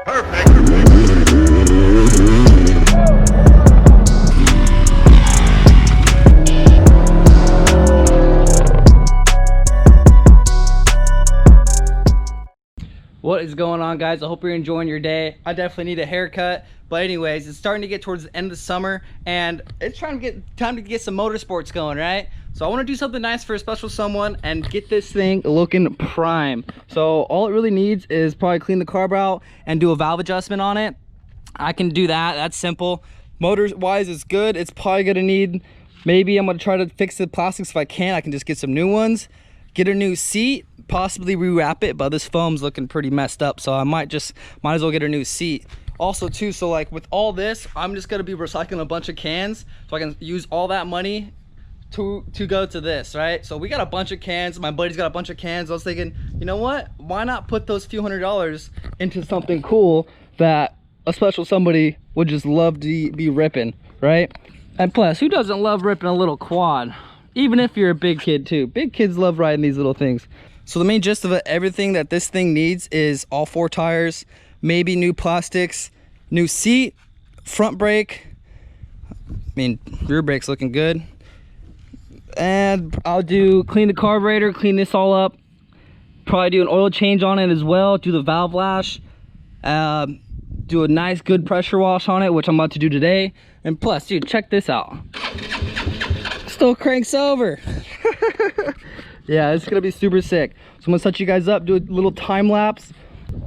What is going on, guys? I hope you're enjoying your day. I definitely need a haircut, but anyways, it's starting to get towards the end of the summer and it's time to get some motorsports going, right? So I want to do something nice for a special someone and get this thing looking prime. So all it really needs is probably clean the carb out and do a valve adjustment on it. I can do that. That's simple. Motor wise, it's good. It's probably gonna need, maybe I'm gonna try to fix the plastics. If I can, I can just get some new ones, get a new seat, possibly rewrap it, but this foam's looking pretty messed up, so I might as well get a new seat. Also too, so like with all this, I'm just gonna be recycling a bunch of cans so I can use all that money to go to this, right? So we got a bunch of cans. My buddy's got a bunch of cans. I was thinking, you know what, why not put those few $100s into something cool that a special somebody would just love to be ripping, right? And plus, who doesn't love ripping a little quad? Even if you're a big kid too. Big kids love riding these little things. So the main gist of it, everything that this thing needs is all 4 tires, maybe new plastics, new seat, front brake, rear brake's looking good. And I'll clean the carburetor, clean this all up, probably do an oil change on it as well, do the valve lash, do a nice good pressure wash on it, which I'm about to do today. And plus, dude, check this out. Still cranks over. Yeah, it's gonna be super sick. So I'm gonna set you guys up, do a little time lapse.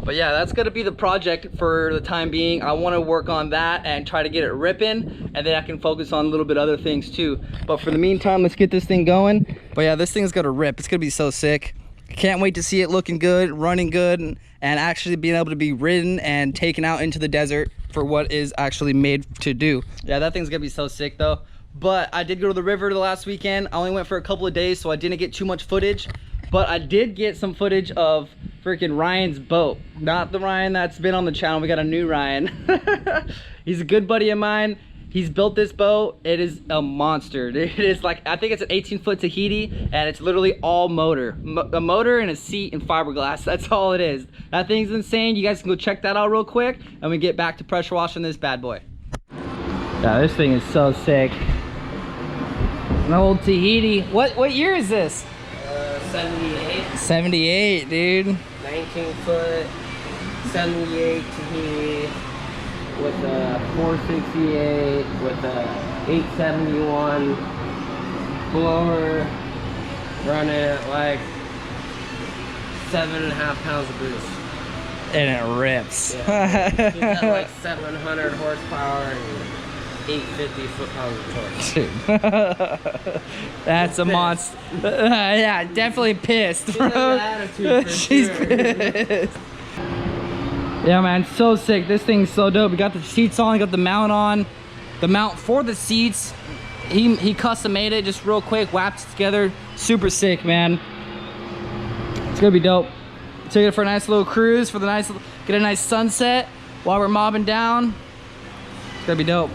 But yeah, that's gonna be the project for the time being. I want to work on that and try to get it ripping, and then I can focus on a little bit other things too. But for the meantime, let's get this thing going. But yeah, this thing's gonna rip. It's gonna be so sick. Can't wait to see it looking good, running good, and actually being able to be ridden and taken out into the desert for what is actually made to do. Yeah, that thing's gonna be so sick though. But I did go to the river the last weekend. I only went for a couple of days, so I didn't get too much footage. But I did get some footage of freaking Ryan's boat. Not the Ryan that's been on the channel. We got a new Ryan. He's a good buddy of mine. He's built this boat. It is a monster. It is like, I think it's an 18-foot Tahiti, and it's literally all motor. A motor and a seat and fiberglass. That's all it is. That thing's insane. You guys can go check that out real quick, and we get back to pressure washing this bad boy. Yeah, this thing is so sick. An old Tahiti. What year is this? 78. 78, dude. 19-foot, 78 Tahiti with a 468 with a 871 blower, running at like 7.5 pounds of boost. And it rips. Yeah. He's got like 700 horsepower and 850 foot-pounds of torque. Dude. That's a monster. Yeah, definitely pissed, bro. She's pissed. Yeah, man, so sick. This thing's so dope. We got the seats on, got the mount on. The mount for the seats, he custom made it just real quick, whapped it together. Super sick, man. It's gonna be dope. Take it for a nice little cruise, get a nice sunset while we're mobbing down. It's gonna be dope.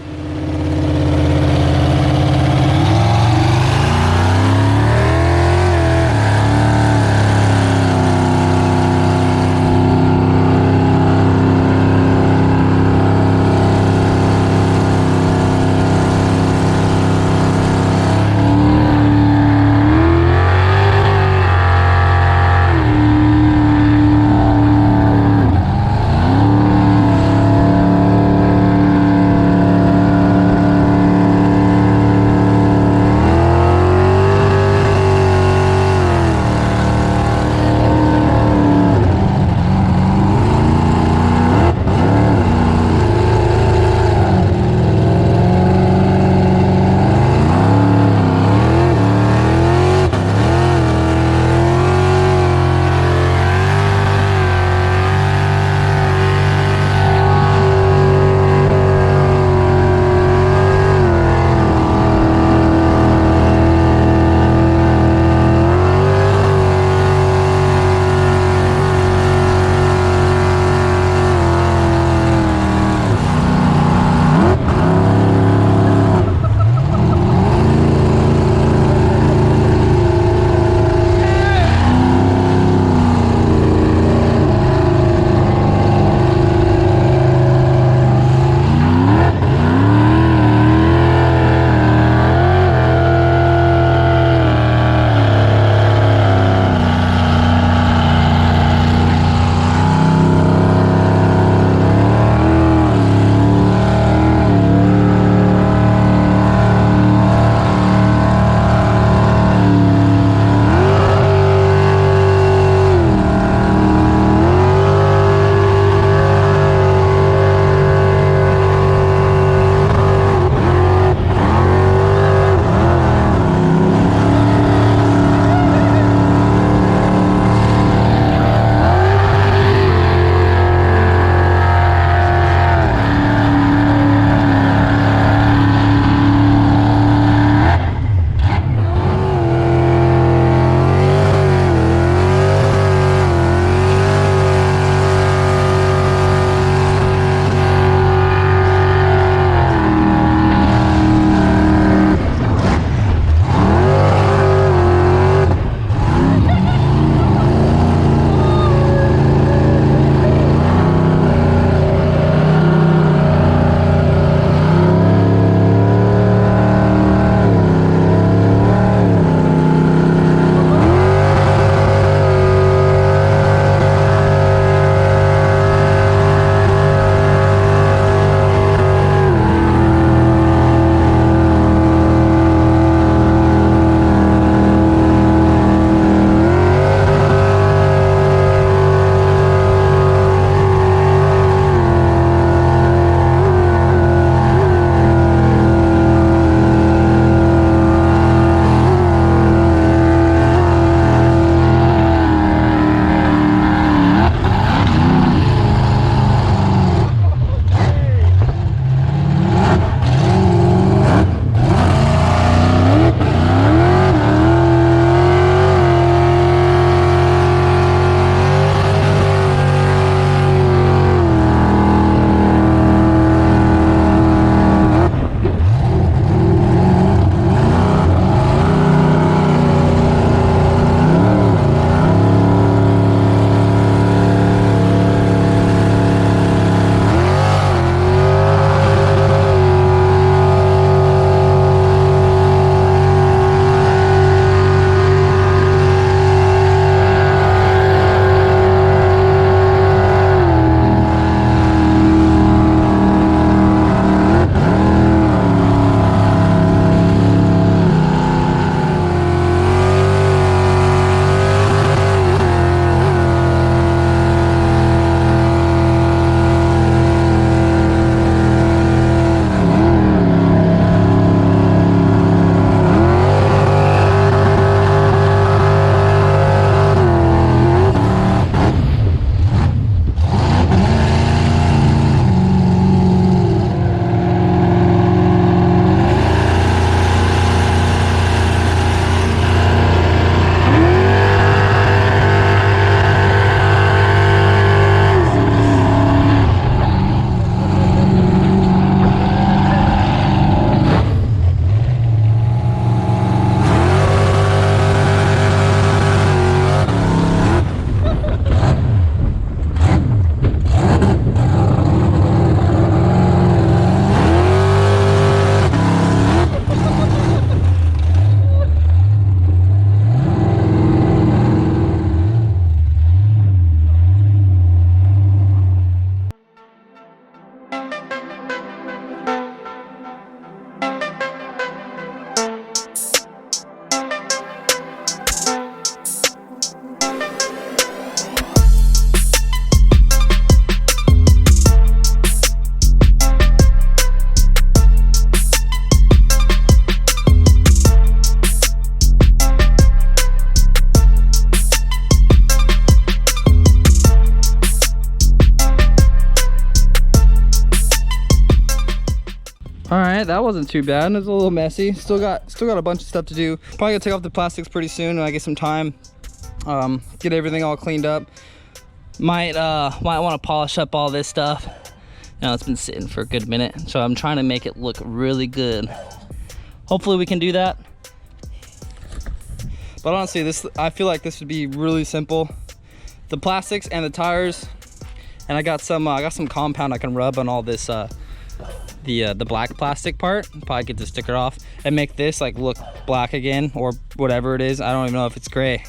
right, that wasn't too bad. It was a little messy. Still got a bunch of stuff to do. Probably gonna take off the plastics pretty soon when I get some time. Get everything all cleaned up. Might want to polish up all this stuff. You know, it's been sitting for a good minute, so I'm trying to make it look really good. Hopefully we can do that. But honestly, I feel like this would be really simple. The plastics and the tires, and I got some compound I can rub on all this the black plastic part. Probably get the sticker off and make this like look black again, or whatever it is. I don't even know if it's gray.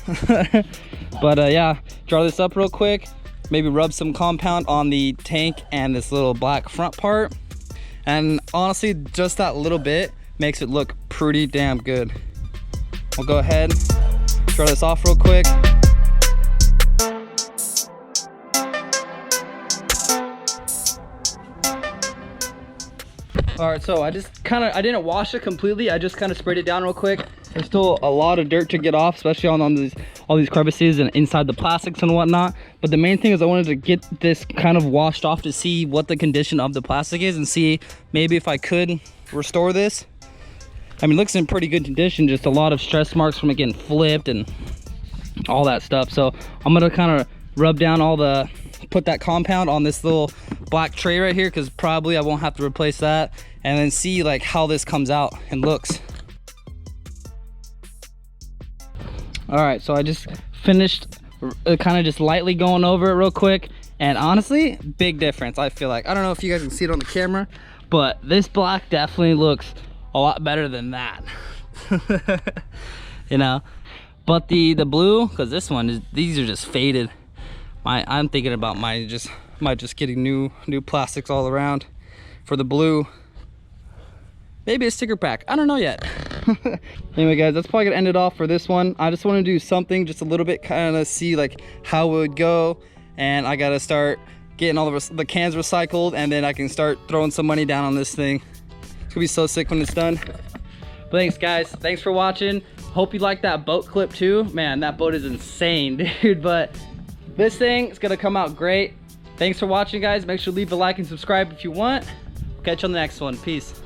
But yeah, draw this up real quick. Maybe rub some compound on the tank and this little black front part. And honestly, just that little bit makes it look pretty damn good. We'll go ahead, draw this off real quick. All right, so I didn't wash it completely. I just kind of sprayed it down real quick. There's still a lot of dirt to get off, especially on all these crevices and inside the plastics and whatnot. But the main thing is I wanted to get this kind of washed off to see what the condition of the plastic is and see maybe if I could restore this. I mean, it looks in pretty good condition, just a lot of stress marks from it getting flipped and all that stuff. So I'm gonna kind of rub down put that compound on this little black tray right here, because probably I won't have to replace that, and then see like how this comes out and looks. All right, so I just finished kind of just lightly going over it real quick, and honestly, big difference. I feel like, I don't know if you guys can see it on the camera, but this black definitely looks a lot better than that. You know, but the blue, because this one is, these are just faded. I'm thinking about just getting new plastics all around for the blue. Maybe a sticker pack, I don't know yet. Anyway guys, that's probably gonna end it off for this one. I just want to do something just a little bit, kind of see like how it would go, and I gotta start getting all the cans recycled, and then I can start throwing some money down on this thing. It's gonna be so sick when it's done. But thanks guys, thanks for watching. Hope you like that boat clip too. Man, that boat is insane, dude. But this thing is gonna come out great. Thanks for watching guys. Make sure to leave a like and subscribe if you want. Catch you on the next one. Peace.